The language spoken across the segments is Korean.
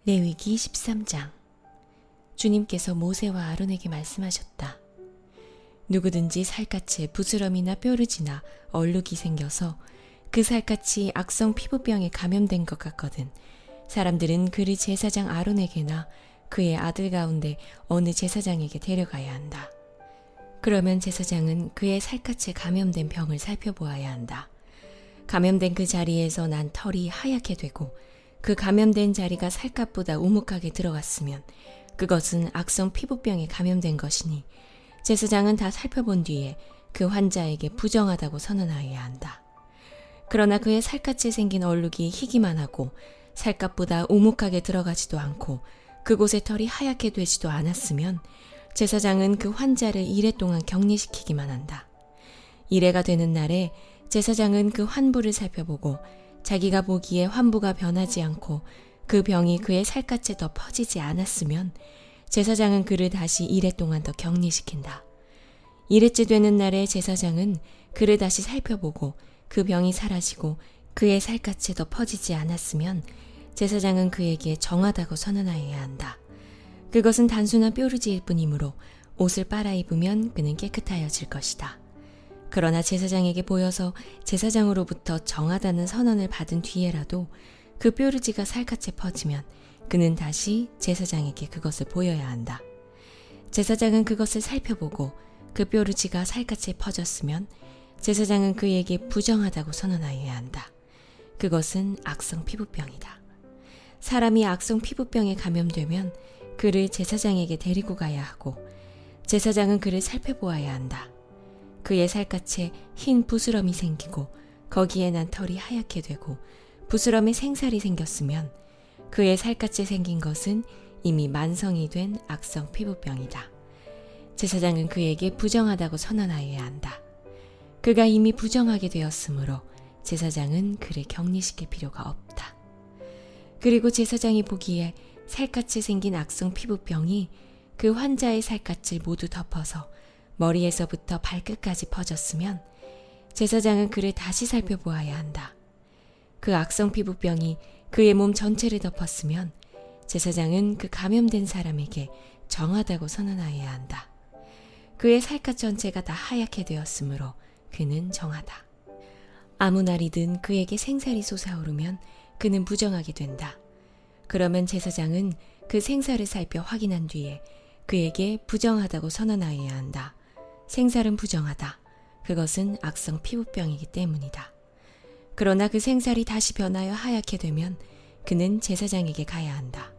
레위기 13장. 주님께서 모세와 아론에게 말씀하셨다. 누구든지 살갗에 부스럼이나 뾰루지나 얼룩이 생겨서 그 살갗이 악성 피부병에 감염된 것 같거든 사람들은 그를 제사장 아론에게나 그의 아들 가운데 어느 제사장에게 데려가야 한다. 그러면 제사장은 그의 살갗에 감염된 병을 살펴보아야 한다. 감염된 그 자리에서 난 털이 하얗게 되고 그 감염된 자리가 살갗보다 우묵하게 들어갔으면 그것은 악성 피부병에 감염된 것이니 제사장은 다 살펴본 뒤에 그 환자에게 부정하다고 선언하여야 한다. 그러나 그의 살갗에 생긴 얼룩이 희기만 하고 살갗보다 우묵하게 들어가지도 않고 그곳의 털이 하얗게 되지도 않았으면 제사장은 그 환자를 이래 동안 격리시키기만 한다. 이래가 되는 날에 제사장은 그 환부를 살펴보고 자기가 보기에 환부가 변하지 않고 그 병이 그의 살갗에 더 퍼지지 않았으면 제사장은 그를 다시 이래 동안 더 격리시킨다. 이래째 되는 날에 제사장은 그를 다시 살펴보고 그 병이 사라지고 그의 살갗에 더 퍼지지 않았으면 제사장은 그에게 정하다고 선언하여야 한다. 그것은 단순한 뾰루지일 뿐이므로 옷을 빨아입으면 그는 깨끗하여질 것이다. 그러나 제사장에게 보여서 제사장으로부터 정하다는 선언을 받은 뒤에라도 그 뾰루지가 살갗에 퍼지면 그는 다시 제사장에게 그것을 보여야 한다. 제사장은 그것을 살펴보고 그 뾰루지가 살갗에 퍼졌으면 제사장은 그에게 부정하다고 선언하여야 한다. 그것은 악성 피부병이다. 사람이 악성 피부병에 감염되면 그를 제사장에게 데리고 가야 하고 제사장은 그를 살펴보아야 한다. 그의 살갗에 흰 부스럼이 생기고 거기에 난 털이 하얗게 되고 부스럼에 생살이 생겼으면 그의 살갗에 생긴 것은 이미 만성이 된 악성 피부병이다. 제사장은 그에게 부정하다고 선언하여야 한다. 그가 이미 부정하게 되었으므로 제사장은 그를 격리시킬 필요가 없다. 그리고 제사장이 보기에 살갗에 생긴 악성 피부병이 그 환자의 살갗을 모두 덮어서 머리에서부터 발끝까지 퍼졌으면 제사장은 그를 다시 살펴보아야 한다. 그 악성 피부병이 그의 몸 전체를 덮었으면 제사장은 그 감염된 사람에게 정하다고 선언하여야 한다. 그의 살갗 전체가 다 하얗게 되었으므로 그는 정하다. 아무 날이든 그에게 생살이 솟아오르면 그는 부정하게 된다. 그러면 제사장은 그 생살을 살펴 확인한 뒤에 그에게 부정하다고 선언하여야 한다. 생살은 부정하다. 그것은 악성 피부병이기 때문이다. 그러나 그 생살이 다시 변하여 하얗게 되면 그는 제사장에게 가야 한다.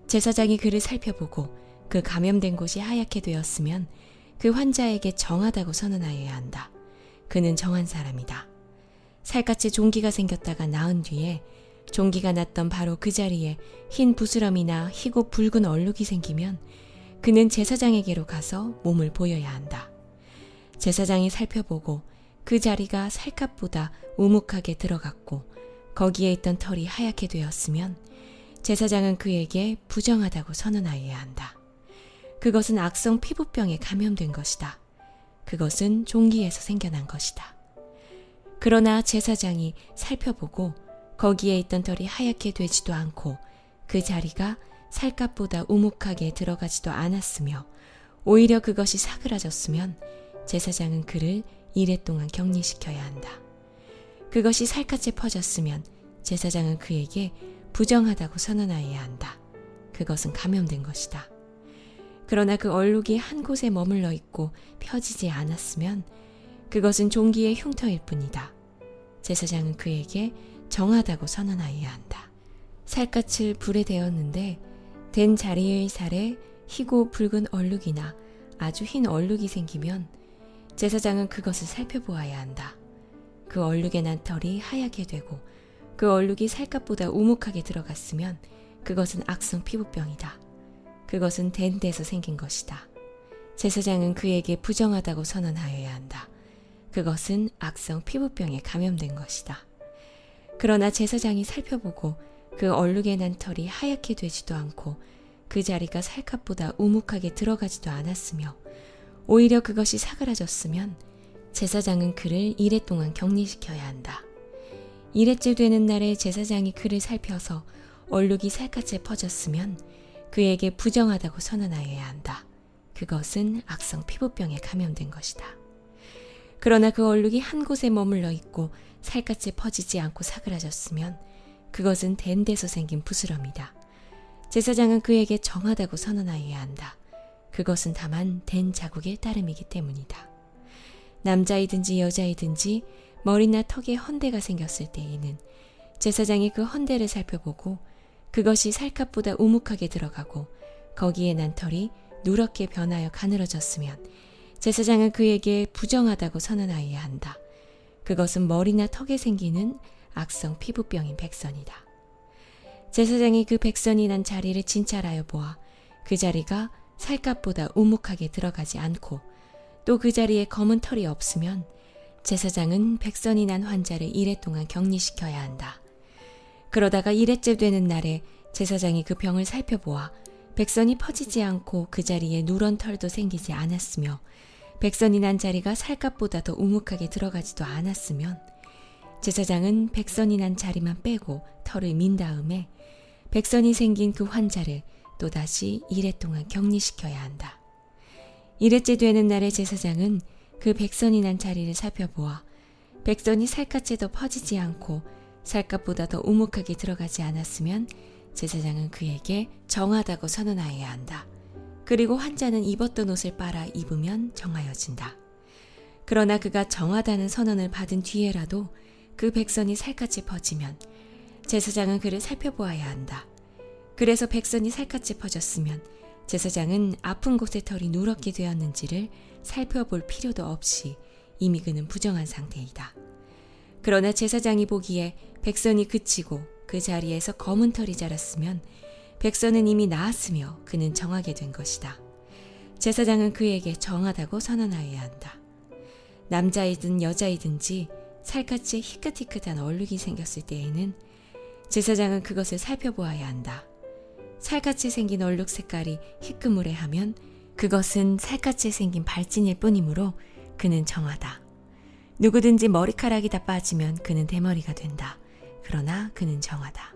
제사장이 그를 살펴보고 그 감염된 곳이 하얗게 되었으면 그 환자에게 정하다고 선언하여야 한다. 그는 정한 사람이다. 살갗에 종기가 생겼다가 나은 뒤에 종기가 났던 바로 그 자리에 흰 부스럼이나 희고 붉은 얼룩이 생기면 그는 제사장에게로 가서 몸을 보여야 한다. 제사장이 살펴보고 그 자리가 살갗보다 우묵하게 들어갔고 거기에 있던 털이 하얗게 되었으면 제사장은 그에게 부정하다고 선언하여야 한다. 그것은 악성 피부병에 감염된 것이다. 그것은 종기에서 생겨난 것이다. 그러나 제사장이 살펴보고 거기에 있던 털이 하얗게 되지도 않고 그 자리가 살갗보다 우묵하게 들어가지도 않았으며 오히려 그것이 사그라졌으면 제사장은 그를 이래 동안 격리시켜야 한다. 그것이 살갗에 퍼졌으면 제사장은 그에게 부정하다고 선언하여야 한다. 그것은 감염된 것이다. 그러나 그 얼룩이 한 곳에 머물러 있고 펴지지 않았으면 그것은 종기의 흉터일 뿐이다. 제사장은 그에게 정하다고 선언하여야 한다. 살갗을 불에 데웠는데 된 자리의 살에 희고 붉은 얼룩이나 아주 흰 얼룩이 생기면 제사장은 그것을 살펴보아야 한다. 그 얼룩에 난 털이 하얗게 되고 그 얼룩이 살갗보다 우묵하게 들어갔으면 그것은 악성 피부병이다. 그것은 된 데서 생긴 것이다. 제사장은 그에게 부정하다고 선언하여야 한다. 그것은 악성 피부병에 감염된 것이다. 그러나 제사장이 살펴보고 그 얼룩에 난 털이 하얗게 되지도 않고 그 자리가 살갗보다 우묵하게 들어가지도 않았으며 오히려 그것이 사그라졌으면 제사장은 그를 이래 동안 격리시켜야 한다. 이래째 되는 날에 제사장이 그를 살펴서 얼룩이 살갗에 퍼졌으면 그에게 부정하다고 선언하여야 한다. 그것은 악성 피부병에 감염된 것이다. 그러나 그 얼룩이 한 곳에 머물러 있고 살갗에 퍼지지 않고 사그라졌으면 그것은 된 데서 생긴 부스럼이다. 제사장은 그에게 정하다고 선언하여야 한다. 그것은 다만 된 자국의 따름이기 때문이다. 남자이든지 여자이든지 머리나 턱에 헌대가 생겼을 때에는 제사장이 그 헌대를 살펴보고 그것이 살갗보다 우묵하게 들어가고 거기에 난 털이 누렇게 변하여 가늘어졌으면 제사장은 그에게 부정하다고 선언하여야 한다. 그것은 머리나 턱에 생기는 악성 피부병인 백선이다. 제사장이 그 백선이 난 자리를 진찰하여 보아 그 자리가 살갗보다 우묵하게 들어가지 않고 또 그 자리에 검은 털이 없으면 제사장은 백선이 난 환자를 이래 동안 격리시켜야 한다. 그러다가 이래째 되는 날에 제사장이 그 병을 살펴보아 백선이 퍼지지 않고 그 자리에 누런 털도 생기지 않았으며 백선이 난 자리가 살갗보다 더 우묵하게 들어가지도 않았으면 제사장은 백선이 난 자리만 빼고 털을 민 다음에 백선이 생긴 그 환자를 또다시 이래 동안 격리시켜야 한다. 이래째 되는 날에 제사장은 그 백선이 난 자리를 살펴보아 백선이 살갗에 더 퍼지지 않고 살갗보다 더 우묵하게 들어가지 않았으면 제사장은 그에게 정하다고 선언하여야 한다. 그리고 환자는 입었던 옷을 빨아 입으면 정하여진다. 그러나 그가 정하다는 선언을 받은 뒤에라도 그 백선이 살갗에 퍼지면 제사장은 그를 살펴보아야 한다. 그래서 백선이 살갗에 퍼졌으면 제사장은 아픈 곳에 털이 누렇게 되었는지를 살펴볼 필요도 없이 이미 그는 부정한 상태이다. 그러나 제사장이 보기에 백선이 그치고 그 자리에서 검은 털이 자랐으면 백선은 이미 나았으며 그는 정하게 된 것이다. 제사장은 그에게 정하다고 선언하여야 한다. 남자이든 여자이든지 살갗에 희끗희끗한 얼룩이 생겼을 때에는 제사장은 그것을 살펴보아야 한다. 살갗에 생긴 얼룩 색깔이 희끄무레하면 그것은 살갗에 생긴 발진일 뿐이므로 그는 정하다. 누구든지 머리카락이 다 빠지면 그는 대머리가 된다. 그러나 그는 정하다.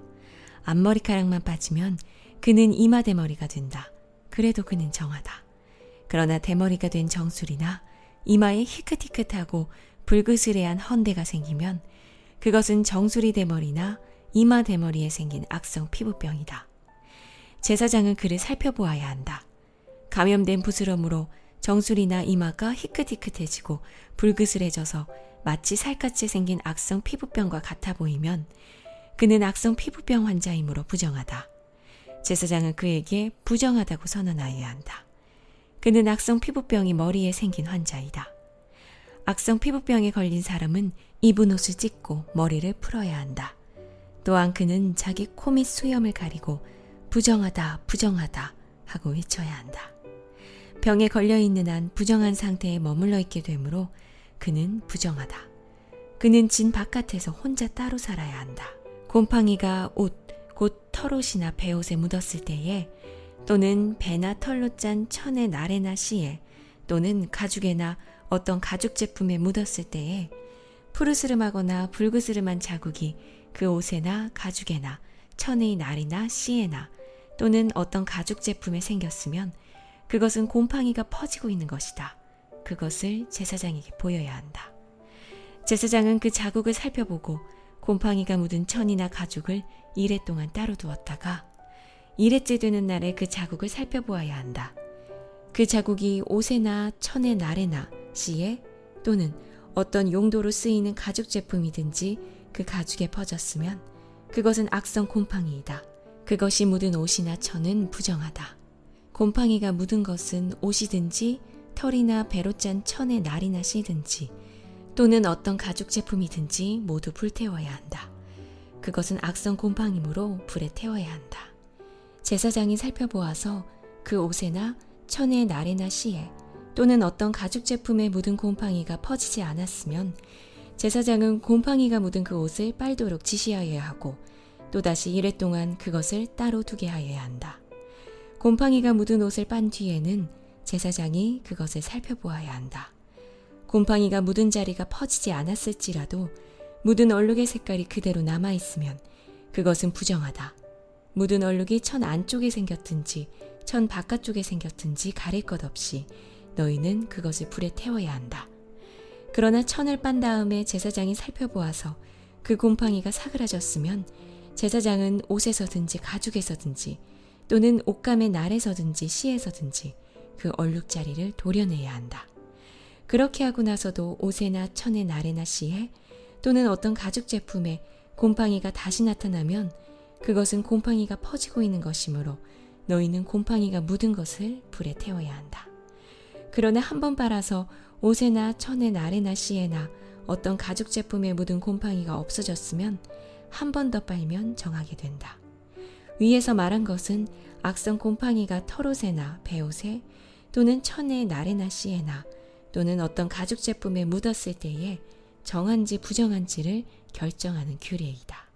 앞머리카락만 빠지면 그는 이마 대머리가 된다. 그래도 그는 정하다. 그러나 대머리가 된 정수리나 이마에 희끗희끗하고 불그스레한 헌대가 생기면 그것은 정수리 대머리나 이마 대머리에 생긴 악성 피부병이다. 제사장은 그를 살펴보아야 한다. 감염된 부스럼으로 정수리나 이마가 희끗희끗해지고 불그스레져서 마치 살갗에 생긴 악성 피부병과 같아 보이면 그는 악성 피부병 환자이므로 부정하다. 제사장은 그에게 부정하다고 선언하여야 한다. 그는 악성 피부병이 머리에 생긴 환자이다. 악성 피부병에 걸린 사람은 입은 옷을 찢고 머리를 풀어야 한다. 또한 그는 자기 코 및 수염을 가리고 부정하다, 부정하다 하고 외쳐야 한다. 병에 걸려있는 한 부정한 상태에 머물러 있게 되므로 그는 부정하다. 그는 진 바깥에서 혼자 따로 살아야 한다. 곰팡이가 옷, 곧 털옷이나 배옷에 묻었을 때에 또는 배나 털로 짠 천의 나래나 씨에 또는 가죽에나 어떤 가죽 제품에 묻었을 때에 푸르스름하거나 붉으스름한 자국이 그 옷에나 가죽에나 천의 날이나 씨에나 또는 어떤 가죽 제품에 생겼으면 그것은 곰팡이가 퍼지고 있는 것이다. 그것을 제사장에게 보여야 한다. 제사장은 그 자국을 살펴보고 곰팡이가 묻은 천이나 가죽을 이래 동안 따로 두었다가 이래째 되는 날에 그 자국을 살펴보아야 한다. 그 자국이 옷에나 천의 날에나 씨에 또는 어떤 용도로 쓰이는 가죽 제품이든지 그 가죽에 퍼졌으면 그것은 악성 곰팡이이다. 그것이 묻은 옷이나 천은 부정하다. 곰팡이가 묻은 것은 옷이든지 털이나 배로 짠 천의 날이나 씨든지 또는 어떤 가죽 제품이든지 모두 불태워야 한다. 그것은 악성 곰팡이므로 불에 태워야 한다. 제사장이 살펴보아서 그 옷에나 천의 날에나 씨에 또는 어떤 가죽 제품에 묻은 곰팡이가 퍼지지 않았으면 제사장은 곰팡이가 묻은 그 옷을 빨도록 지시하여야 하고 또다시 이래 동안 그것을 따로 두게 하여야 한다. 곰팡이가 묻은 옷을 빤 뒤에는 제사장이 그것을 살펴보아야 한다. 곰팡이가 묻은 자리가 퍼지지 않았을지라도 묻은 얼룩의 색깔이 그대로 남아있으면 그것은 부정하다. 묻은 얼룩이 천 안쪽에 생겼든지 천 바깥쪽에 생겼든지 가릴 것 없이 너희는 그것을 불에 태워야 한다. 그러나 천을 빤 다음에 제사장이 살펴보아서 그 곰팡이가 사그라졌으면 제사장은 옷에서든지 가죽에서든지 또는 옷감의 날에서든지 씨에서든지 그 얼룩자리를 도려내야 한다. 그렇게 하고 나서도 옷에나 천의 날에나 씨에 또는 어떤 가죽 제품에 곰팡이가 다시 나타나면 그것은 곰팡이가 퍼지고 있는 것이므로 너희는 곰팡이가 묻은 것을 불에 태워야 한다. 그러나 한 번 빨아서 옷에나 천의 날에나 씨에나 어떤 가죽 제품에 묻은 곰팡이가 없어졌으면 한 번 더 빨면 정하게 된다. 위에서 말한 것은 악성 곰팡이가 털옷에나 배옷에 또는 천의 날에나 씨에나 또는 어떤 가죽 제품에 묻었을 때에 정한지 부정한지를 결정하는 규례이다.